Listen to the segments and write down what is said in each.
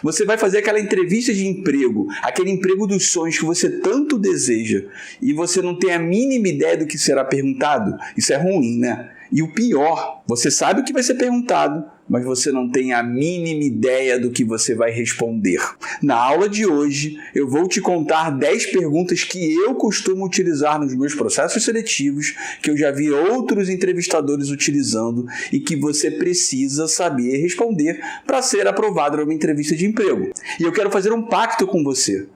Você vai fazer aquela entrevista de emprego, aquele emprego dos sonhos que você tanto deseja, e você não tem a mínima ideia do que será perguntado? Isso é ruim, né? E o pior, você sabe o que vai ser perguntado, mas você não tem a mínima ideia do que você vai responder. Na aula de hoje, eu vou te contar 10 perguntas que eu costumo utilizar nos meus processos seletivos, que eu já vi outros entrevistadores utilizando e que você precisa saber responder para ser aprovado numa entrevista de emprego. E eu quero fazer um pacto com você.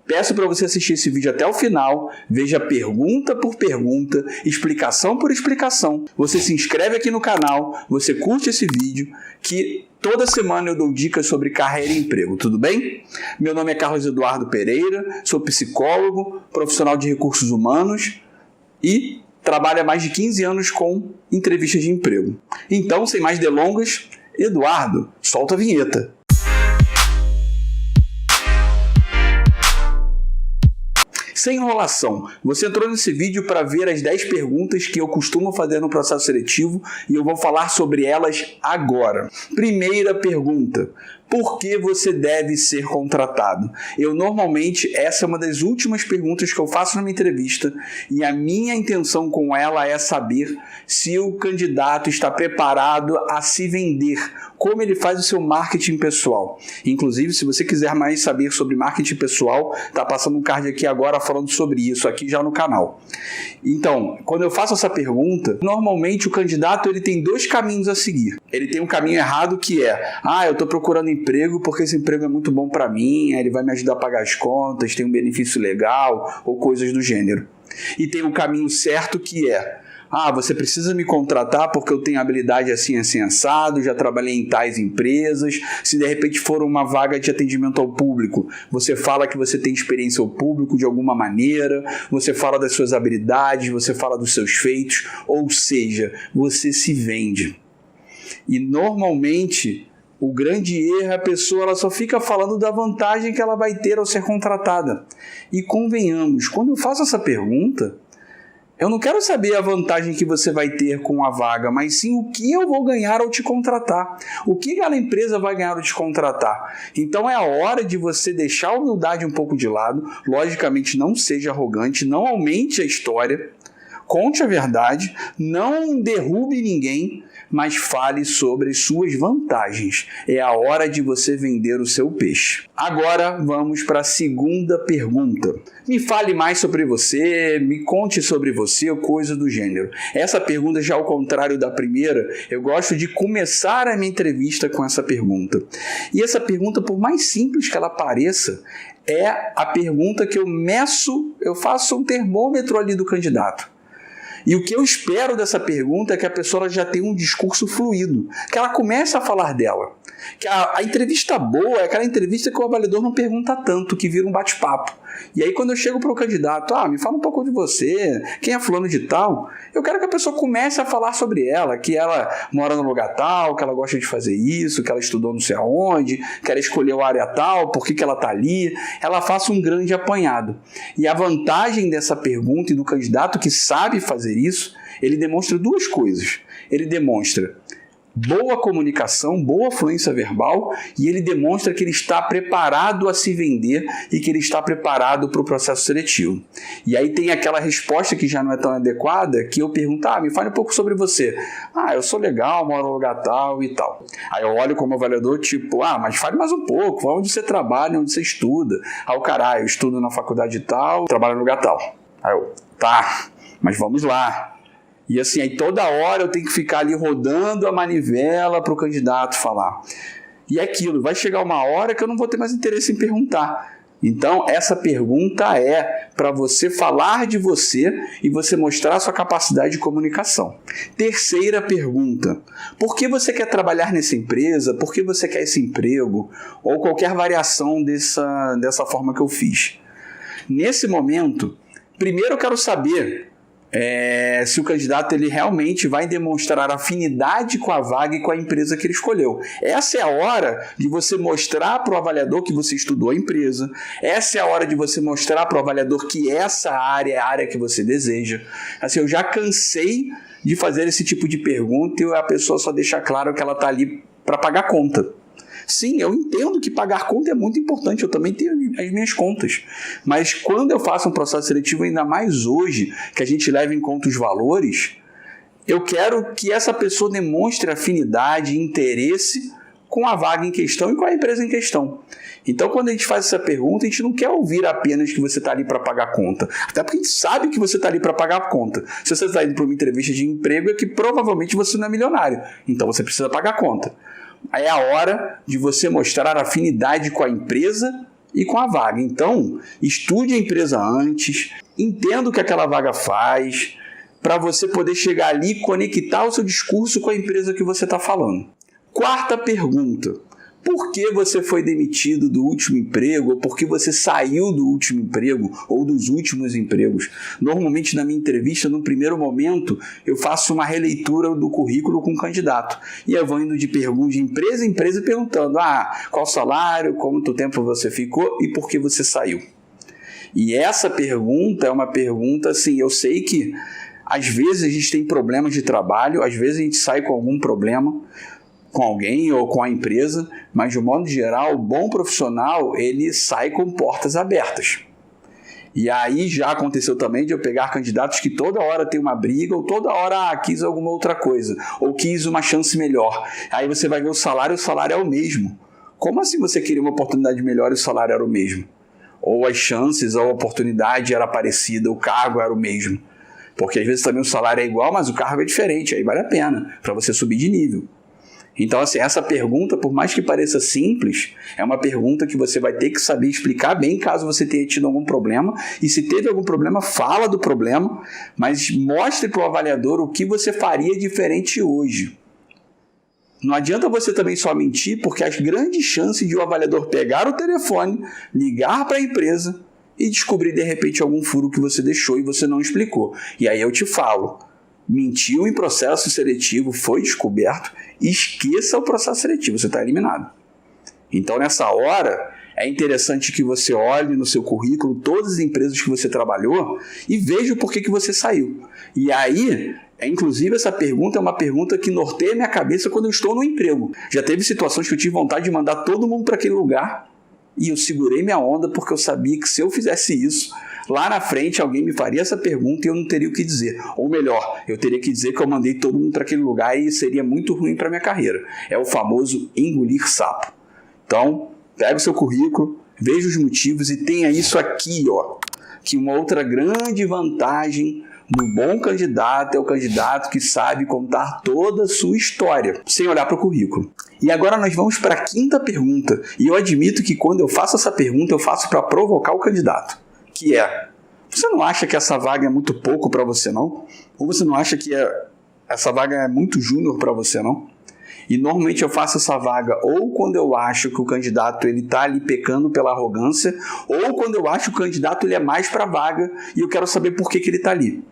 Peço para você assistir esse vídeo até o final, veja pergunta por pergunta, explicação por explicação. Você se inscreve aqui no canal, você curte esse vídeo, que toda semana eu dou dicas sobre carreira e emprego, tudo bem? Meu nome é Carlos Eduardo Pereira, sou psicólogo, profissional de recursos humanos e trabalho há mais de 15 anos com entrevistas de emprego. Então, sem mais delongas, Eduardo, solta a vinheta. Sem enrolação, você entrou nesse vídeo para ver as 10 perguntas que eu costumo fazer no processo seletivo e eu vou falar sobre elas agora. Primeira pergunta: por que você deve ser contratado? Normalmente, essa é uma das últimas perguntas que eu faço na minha entrevista e a minha intenção com ela é saber se o candidato está preparado a se vender, como ele faz o seu marketing pessoal. Inclusive, se você quiser mais saber sobre marketing pessoal, está passando um card aqui agora falando sobre isso, aqui já no canal. Então, quando eu faço essa pergunta, normalmente o candidato ele tem 2 caminhos a seguir. Ele tem um caminho errado que é: eu estou procurando emprego porque esse emprego é muito bom para mim, ele vai me ajudar a pagar as contas, tem um benefício legal ou coisas do gênero. E tem o caminho certo que é: você precisa me contratar porque eu tenho habilidade assim, assim, assado, já trabalhei em tais empresas. Se de repente for uma vaga de atendimento ao público, você fala que você tem experiência ao público de alguma maneira, você fala das suas habilidades, você fala dos seus feitos, ou seja, você se vende. E normalmente o grande erro é a pessoa ela só fica falando da vantagem que ela vai ter ao ser contratada. E convenhamos, quando eu faço essa pergunta, eu não quero saber a vantagem que você vai ter com a vaga, mas sim o que eu vou ganhar ao te contratar. O que aquela empresa vai ganhar ao te contratar. Então é a hora de você deixar a humildade um pouco de lado. Logicamente, não seja arrogante, não aumente a história. Conte a verdade, não derrube ninguém, mas fale sobre as suas vantagens. É a hora de você vender o seu peixe. Agora vamos para a segunda pergunta. Me fale mais sobre você, me conte sobre você ou coisa do gênero. Essa pergunta, já ao contrário da primeira, eu gosto de começar a minha entrevista com essa pergunta. E essa pergunta, por mais simples que ela pareça, é a pergunta que eu faço um termômetro ali do candidato. E o que eu espero dessa pergunta é que a pessoa já tenha um discurso fluido, que ela comece a falar dela. Que a entrevista boa é aquela entrevista que o avaliador não pergunta tanto, que vira um bate-papo. E aí quando eu chego para o candidato, me fala um pouco de você, quem é fulano de tal, eu quero que a pessoa comece a falar sobre ela, que ela mora no lugar tal, que ela gosta de fazer isso, que ela estudou não sei aonde, que ela escolheu a área tal, por que ela está ali, ela faça um grande apanhado. E a vantagem dessa pergunta e do candidato que sabe fazer isso, ele demonstra 2 coisas. Ele demonstra boa comunicação, boa fluência verbal, e ele demonstra que ele está preparado a se vender e que ele está preparado para o processo seletivo. E aí tem aquela resposta que já não é tão adequada, que eu pergunto, me fale um pouco sobre você. Eu sou legal, moro no lugar tal e tal. Aí eu olho como avaliador, mas fale mais um pouco, onde você trabalha, onde você estuda. Eu estudo na faculdade tal, trabalho no lugar tal. Aí eu, mas vamos lá. E assim, aí toda hora eu tenho que ficar ali rodando a manivela para o candidato falar. E é aquilo, vai chegar uma hora que eu não vou ter mais interesse em perguntar. Então, essa pergunta é para você falar de você e você mostrar a sua capacidade de comunicação. Terceira pergunta: por que você quer trabalhar nessa empresa? Por que você quer esse emprego? Ou qualquer variação dessa forma que eu fiz. Nesse momento, primeiro eu quero saber se o candidato ele realmente vai demonstrar afinidade com a vaga e com a empresa que ele escolheu. Essa é a hora de você mostrar para o avaliador que você estudou a empresa. Essa é a hora de você mostrar para o avaliador que essa área é a área que você deseja. Assim, eu já cansei de fazer esse tipo de pergunta e a pessoa só deixa claro que ela está ali para pagar conta. Sim, eu entendo que pagar conta é muito importante, eu também tenho as minhas contas. Mas quando eu faço um processo seletivo, ainda mais hoje, que a gente leva em conta os valores, eu quero que essa pessoa demonstre afinidade e interesse com a vaga em questão e com a empresa em questão. Então, quando a gente faz essa pergunta, a gente não quer ouvir apenas que você está ali para pagar a conta. Até porque a gente sabe que você está ali para pagar a conta. Se você está indo para uma entrevista de emprego, é que provavelmente você não é milionário. Então, você precisa pagar a conta. Aí é a hora de você mostrar afinidade com a empresa e com a vaga. Então, estude a empresa antes, entenda o que aquela vaga faz, para você poder chegar ali e conectar o seu discurso com a empresa que você está falando. Quarta pergunta. Por que você foi demitido do último emprego? Ou por que você saiu do último emprego? Ou dos últimos empregos? Normalmente, na minha entrevista, no primeiro momento, eu faço uma releitura do currículo com o candidato. E eu vou indo de pergunta de empresa em empresa perguntando qual salário, quanto tempo você ficou e por que você saiu. E essa pergunta é uma pergunta, assim, eu sei que às vezes a gente tem problemas de trabalho, às vezes a gente sai com algum problema com alguém ou com a empresa, mas de um modo geral, o bom profissional, ele sai com portas abertas. E aí já aconteceu também de eu pegar candidatos que toda hora tem uma briga, ou toda hora quis alguma outra coisa, ou quis uma chance melhor. Aí você vai ver o salário é o mesmo. Como assim você queria uma oportunidade melhor e o salário era o mesmo? Ou as chances, ou a oportunidade era parecida, o cargo era o mesmo. Porque às vezes também o salário é igual, mas o cargo é diferente, aí vale a pena, para você subir de nível. Então, assim, essa pergunta, por mais que pareça simples, é uma pergunta que você vai ter que saber explicar bem caso você tenha tido algum problema. E se teve algum problema, fala do problema, mas mostre para o avaliador o que você faria diferente hoje. Não adianta você também só mentir, porque as grandes chances de o avaliador pegar o telefone, ligar para a empresa e descobrir, de repente, algum furo que você deixou e você não explicou. E aí eu te falo, mentiu em processo seletivo, foi descoberto, esqueça o processo seletivo, você está eliminado. Então, nessa hora, é interessante que você olhe no seu currículo todas as empresas que você trabalhou e veja o porquê que você saiu. E aí, inclusive, essa pergunta é uma pergunta que norteia minha cabeça quando eu estou no emprego. Já teve situações que eu tive vontade de mandar todo mundo para aquele lugar e eu segurei minha onda porque eu sabia que se eu fizesse isso, lá na frente alguém me faria essa pergunta e eu não teria o que dizer. Ou melhor, eu teria que dizer que eu mandei todo mundo para aquele lugar e seria muito ruim para a minha carreira. É o famoso engolir sapo. Então, pega o seu currículo, veja os motivos e tenha isso aqui, que uma outra grande vantagem do bom candidato é o candidato que sabe contar toda a sua história, sem olhar para o currículo. E agora nós vamos para a quinta pergunta. E eu admito que quando eu faço essa pergunta, eu faço para provocar o candidato. Que é, você não acha que essa vaga é muito pouco para você, não? Ou você não acha que essa vaga é muito júnior para você, não? E normalmente eu faço essa vaga ou quando eu acho que o candidato está ali pecando pela arrogância, ou quando eu acho que o candidato ele é mais para a vaga e eu quero saber por que ele está ali.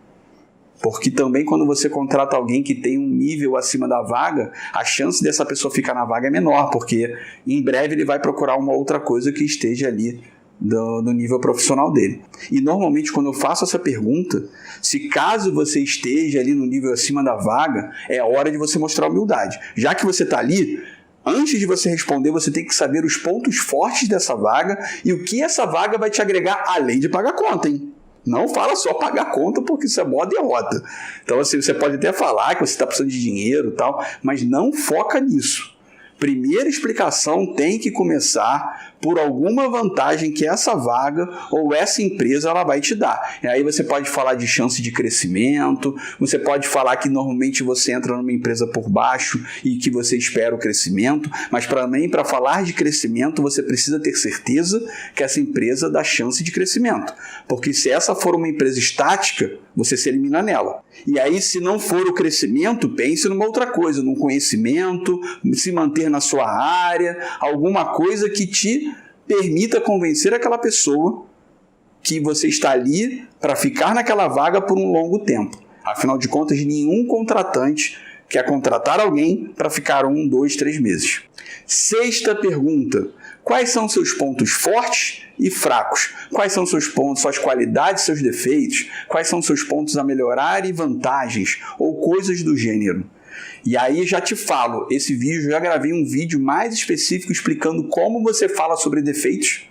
Porque também quando você contrata alguém que tem um nível acima da vaga, a chance dessa pessoa ficar na vaga é menor, porque em breve ele vai procurar uma outra coisa que esteja ali do nível profissional dele. E normalmente quando eu faço essa pergunta, se caso você esteja ali no nível acima da vaga, é hora de você mostrar humildade. Já que você está ali, antes de você responder, você tem que saber os pontos fortes dessa vaga e o que essa vaga vai te agregar além de pagar conta, hein? Não fala só pagar conta, porque isso é mó derrota. Então, assim, você pode até falar que você está precisando de dinheiro e tal, mas não foca nisso. Primeira explicação tem que começar por alguma vantagem que essa vaga ou essa empresa ela vai te dar. E aí você pode falar de chance de crescimento, você pode falar que normalmente você entra numa empresa por baixo e que você espera o crescimento, mas também para falar de crescimento você precisa ter certeza que essa empresa dá chance de crescimento. Porque se essa for uma empresa estática, você se elimina nela. E aí se não for o crescimento, pense numa outra coisa, num conhecimento, se manter na sua área, alguma coisa que te permita convencer aquela pessoa que você está ali para ficar naquela vaga por um longo tempo. Afinal de contas, nenhum contratante quer contratar alguém para ficar 1, 2, 3 meses. Sexta pergunta. Quais são seus pontos fortes e fracos? Quais são seus pontos, suas qualidades, seus defeitos? Quais são seus pontos a melhorar e vantagens ou coisas do gênero? E aí já te falo, esse vídeo, eu já gravei um vídeo mais específico explicando como você fala sobre defeitos,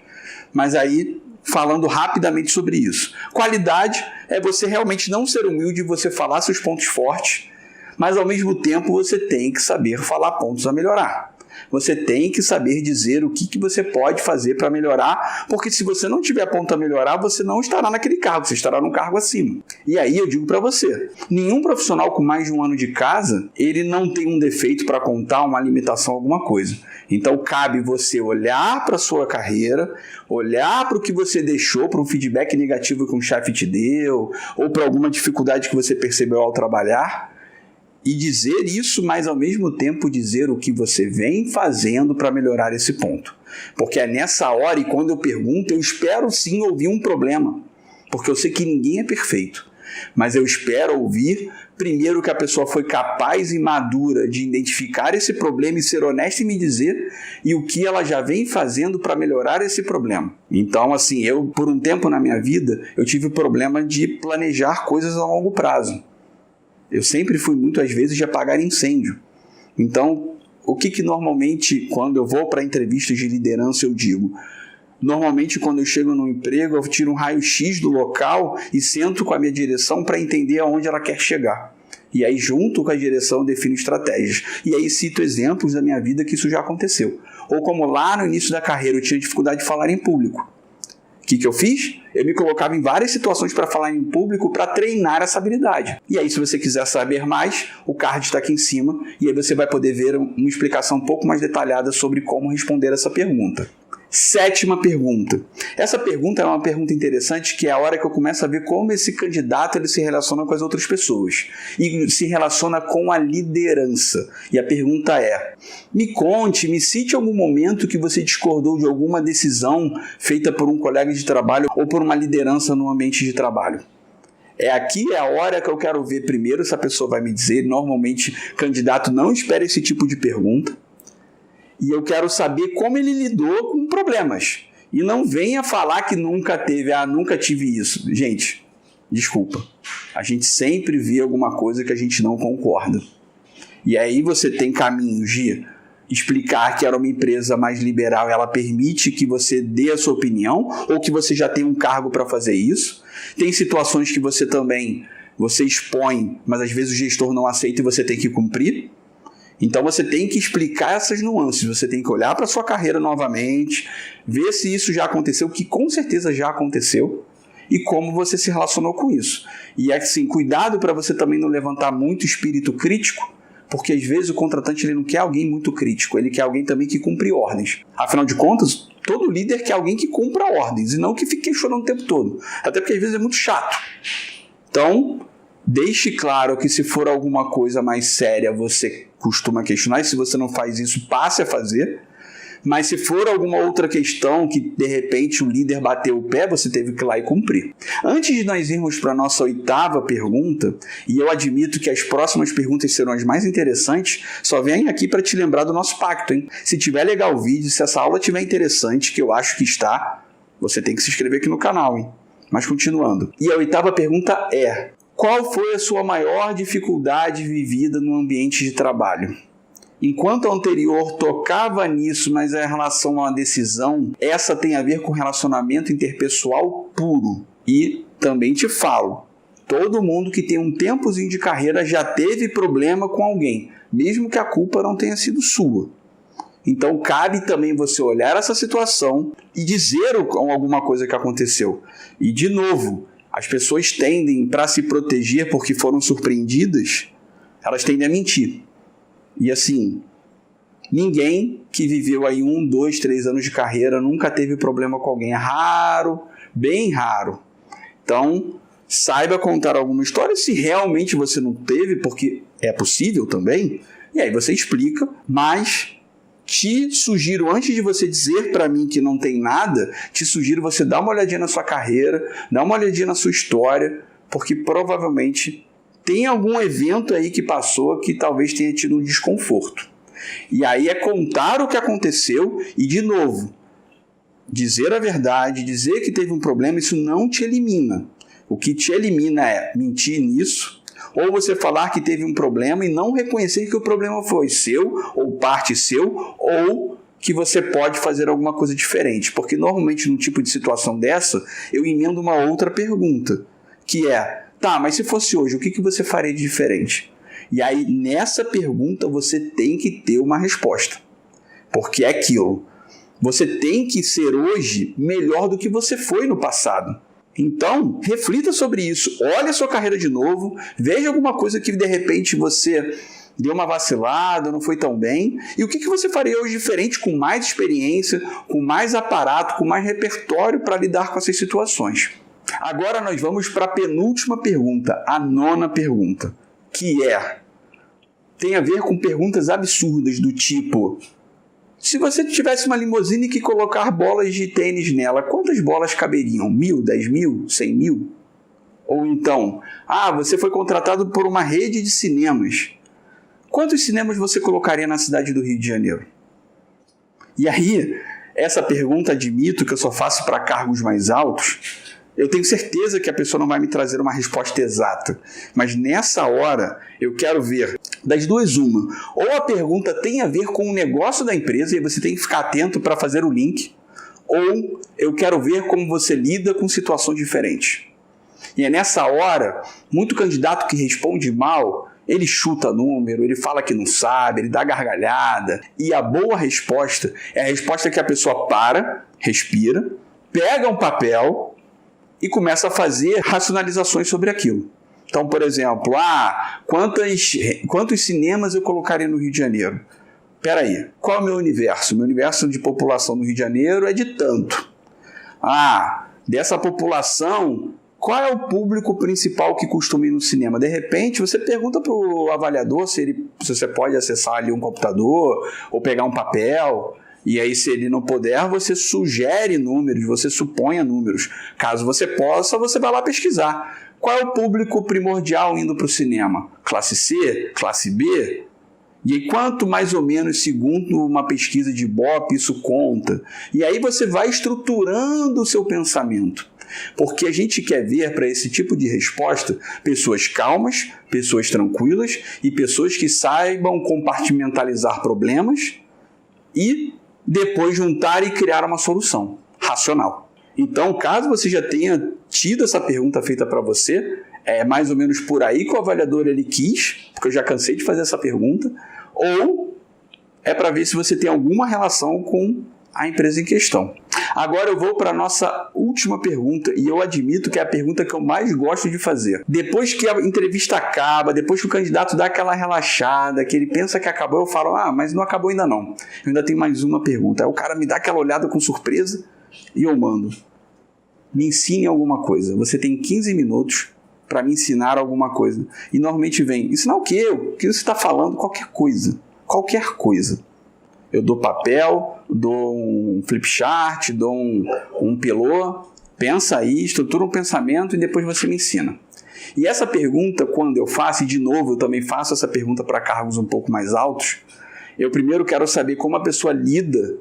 mas aí falando rapidamente sobre isso. Qualidade é você realmente não ser humilde e você falar seus pontos fortes, mas ao mesmo tempo você tem que saber falar pontos a melhorar. Você tem que saber dizer o que você pode fazer para melhorar, porque se você não tiver ponto a melhorar, você não estará naquele cargo, você estará num cargo acima. E aí eu digo para você, nenhum profissional com mais de 1 ano de casa, ele não tem um defeito para contar, uma limitação, alguma coisa. Então cabe você olhar para a sua carreira, olhar para o que você deixou, para um feedback negativo que um chefe te deu, ou para alguma dificuldade que você percebeu ao trabalhar, e dizer isso, mas ao mesmo tempo dizer o que você vem fazendo para melhorar esse ponto. Porque é nessa hora, e quando eu pergunto, eu espero sim ouvir um problema. Porque eu sei que ninguém é perfeito. Mas eu espero ouvir, primeiro, que a pessoa foi capaz e madura de identificar esse problema e ser honesta em me dizer, e o que ela já vem fazendo para melhorar esse problema. Então, assim, eu, por um tempo na minha vida, eu tive o problema de planejar coisas a longo prazo. Eu sempre fui muito, às vezes, de apagar incêndio. Então, o que normalmente, quando eu vou para entrevistas de liderança, eu digo? Normalmente, quando eu chego no emprego, eu tiro um raio-x do local e sento com a minha direção para entender aonde ela quer chegar. E aí, junto com a direção, eu defino estratégias. E aí, cito exemplos da minha vida que isso já aconteceu. Ou como lá no início da carreira, eu tinha dificuldade de falar em público. O que eu fiz? Eu me colocava em várias situações para falar em público para treinar essa habilidade. E aí, se você quiser saber mais, o card está aqui em cima e aí você vai poder ver uma explicação um pouco mais detalhada sobre como responder essa pergunta. 7ª pergunta. Essa pergunta é uma pergunta interessante, que é a hora que eu começo a ver como esse candidato ele se relaciona com as outras pessoas e se relaciona com a liderança. E a pergunta é: me conte, me cite algum momento que você discordou de alguma decisão feita por um colega de trabalho ou por uma liderança no ambiente de trabalho. Aqui é a hora que eu quero ver primeiro se a pessoa vai me dizer. Normalmente, candidato não espera esse tipo de pergunta. E eu quero saber como ele lidou com problemas. E não venha falar que nunca teve, nunca tive isso. Gente, desculpa. A gente sempre vê alguma coisa que a gente não concorda. E aí você tem caminhos de explicar que era uma empresa mais liberal e ela permite que você dê a sua opinião, ou que você já tem um cargo para fazer isso. Tem situações que você expõe, mas às vezes o gestor não aceita e você tem que cumprir. Então você tem que explicar essas nuances, você tem que olhar para a sua carreira novamente, ver se isso já aconteceu, que com certeza já aconteceu, e como você se relacionou com isso. E assim, cuidado para você também não levantar muito espírito crítico, porque às vezes o contratante ele não quer alguém muito crítico, ele quer alguém também que cumpre ordens. Afinal de contas, todo líder quer alguém que cumpra ordens, e não que fique chorando o tempo todo, até porque às vezes é muito chato. Então, deixe claro que se for alguma coisa mais séria, você costuma questionar, e se você não faz isso, passe a fazer. Mas se for alguma outra questão que, de repente, o líder bateu o pé, você teve que ir lá e cumprir. Antes de nós irmos para a nossa 8ª pergunta, e eu admito que as próximas perguntas serão as mais interessantes, só vem aqui para te lembrar do nosso pacto, hein? Se tiver legal o vídeo, se essa aula tiver interessante, que eu acho que está, você tem que se inscrever aqui no canal, hein? Mas continuando. E a 8ª pergunta é: qual foi a sua maior dificuldade vivida no ambiente de trabalho? Enquanto a anterior tocava nisso, mas em relação a uma decisão, essa tem a ver com relacionamento interpessoal puro. E também te falo, todo mundo que tem um tempozinho de carreira já teve problema com alguém, mesmo que a culpa não tenha sido sua. Então cabe também você olhar essa situação e dizer alguma coisa que aconteceu. E de novo, as pessoas tendem, para se proteger porque foram surpreendidas, elas tendem a mentir. E assim, ninguém que viveu aí 1, 2, 3 anos de carreira nunca teve problema com alguém. É raro, bem raro. Então, saiba contar alguma história se realmente você não teve, porque é possível também. E aí você explica, mas te sugiro, antes de você dizer para mim que não tem nada, te sugiro você dar uma olhadinha na sua carreira, dar uma olhadinha na sua história, porque provavelmente tem algum evento aí que passou que talvez tenha tido um desconforto. E aí é contar o que aconteceu e, de novo, dizer a verdade, dizer que teve um problema, isso não te elimina. O que te elimina é mentir nisso Ou você falar que teve um problema e não reconhecer que o problema foi seu, ou parte seu, ou que você pode fazer alguma coisa diferente. Porque normalmente num tipo de situação dessa, eu emendo uma outra pergunta, que é, tá, mas se fosse hoje, o que você faria de diferente? E aí nessa pergunta você tem que ter uma resposta. Porque é aquilo. Você tem que ser hoje melhor do que você foi no passado. Então, reflita sobre isso. Olhe a sua carreira de novo. Veja alguma coisa que de repente você deu uma vacilada, não foi tão bem. E o que você faria hoje diferente, com mais experiência, com mais aparato, com mais repertório para lidar com essas situações. Agora nós vamos para a penúltima pergunta, a 9ª pergunta, que tem a ver com perguntas absurdas do tipo: se você tivesse uma limusine que colocar bolas de tênis nela, quantas bolas caberiam? 1.000, 10.000, 100.000? Ou então, você foi contratado por uma rede de cinemas. Quantos cinemas você colocaria na cidade do Rio de Janeiro? E aí, essa pergunta, admito que eu só faço para cargos mais altos. Eu tenho certeza que a pessoa não vai me trazer uma resposta exata. Mas nessa hora, eu quero ver das duas uma. Ou a pergunta tem a ver com o negócio da empresa e você tem que ficar atento para fazer o link. Ou eu quero ver como você lida com situações diferentes. E é nessa hora, muito candidato que responde mal, ele chuta número, ele fala que não sabe, ele dá gargalhada. E a boa resposta é a resposta que a pessoa para, respira, pega um papel e começa a fazer racionalizações sobre aquilo. Então, por exemplo, quantos cinemas eu colocaria no Rio de Janeiro? Espera aí, qual é o meu universo? O meu universo de população no Rio de Janeiro é de tanto. Dessa população, qual é o público principal que costuma ir no cinema? De repente, você pergunta para o avaliador se você pode acessar ali um computador ou pegar um papel. E aí, se ele não puder, você sugere números, você suponha números. Caso você possa, você vai lá pesquisar. Qual é o público primordial indo para o cinema? Classe C? Classe B? E aí, quanto mais ou menos, segundo uma pesquisa de Ibope, isso conta? E aí você vai estruturando o seu pensamento. Porque a gente quer ver para esse tipo de resposta pessoas calmas, pessoas tranquilas e pessoas que saibam compartimentalizar problemas e depois juntar e criar uma solução racional. Então, caso você já tenha tido essa pergunta feita para você, é mais ou menos por aí que o avaliador ele quis, porque eu já cansei de fazer essa pergunta, ou é para ver se você tem alguma relação com a empresa em questão. Agora eu vou para a nossa última pergunta, e eu admito que é a pergunta que eu mais gosto de fazer. Depois que a entrevista acaba, depois que o candidato dá aquela relaxada, que ele pensa que acabou, eu falo, mas não acabou ainda não. Eu ainda tenho mais uma pergunta. Aí o cara me dá aquela olhada com surpresa e eu mando. Me ensine alguma coisa. Você tem 15 minutos para me ensinar alguma coisa. E normalmente vem, ensinar o quê? O que você está falando? Qualquer coisa. Qualquer coisa. Eu dou papel, dou um flip chart, dou um pilô, pensa aí, estrutura um pensamento e depois você me ensina. E essa pergunta, quando eu faço, e de novo eu também faço essa pergunta para cargos um pouco mais altos, eu primeiro quero saber como a pessoa lida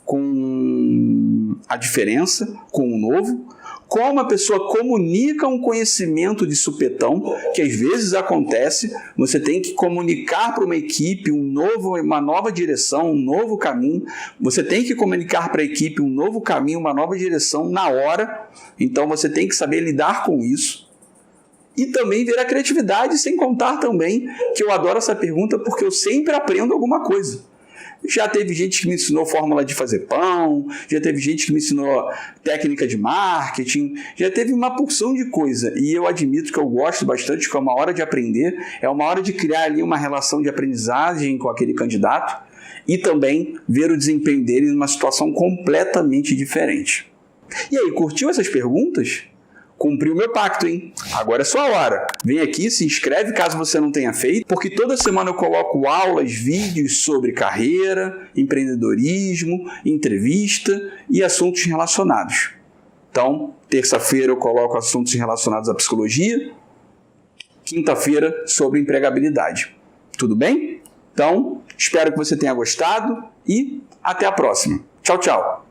com a diferença, com o novo, como a pessoa comunica um conhecimento de supetão, que às vezes acontece, você tem que comunicar para uma equipe uma nova direção, um novo caminho, você tem que comunicar para a equipe um novo caminho, uma nova direção na hora, então você tem que saber lidar com isso. E também ver a criatividade, sem contar também que eu adoro essa pergunta porque eu sempre aprendo alguma coisa. Já teve gente que me ensinou fórmula de fazer pão, já teve gente que me ensinou técnica de marketing, já teve uma porção de coisa. E eu admito que eu gosto bastante, que é uma hora de aprender, é uma hora de criar ali uma relação de aprendizagem com aquele candidato e também ver o desempenho dele numa situação completamente diferente. E aí, curtiu essas perguntas? Cumpri o meu pacto, hein? Agora é sua hora. Vem aqui, se inscreve caso você não tenha feito, porque toda semana eu coloco aulas, vídeos sobre carreira, empreendedorismo, entrevista e assuntos relacionados. Então, terça-feira eu coloco assuntos relacionados à psicologia, quinta-feira sobre empregabilidade. Tudo bem? Então, espero que você tenha gostado e até a próxima. Tchau, tchau!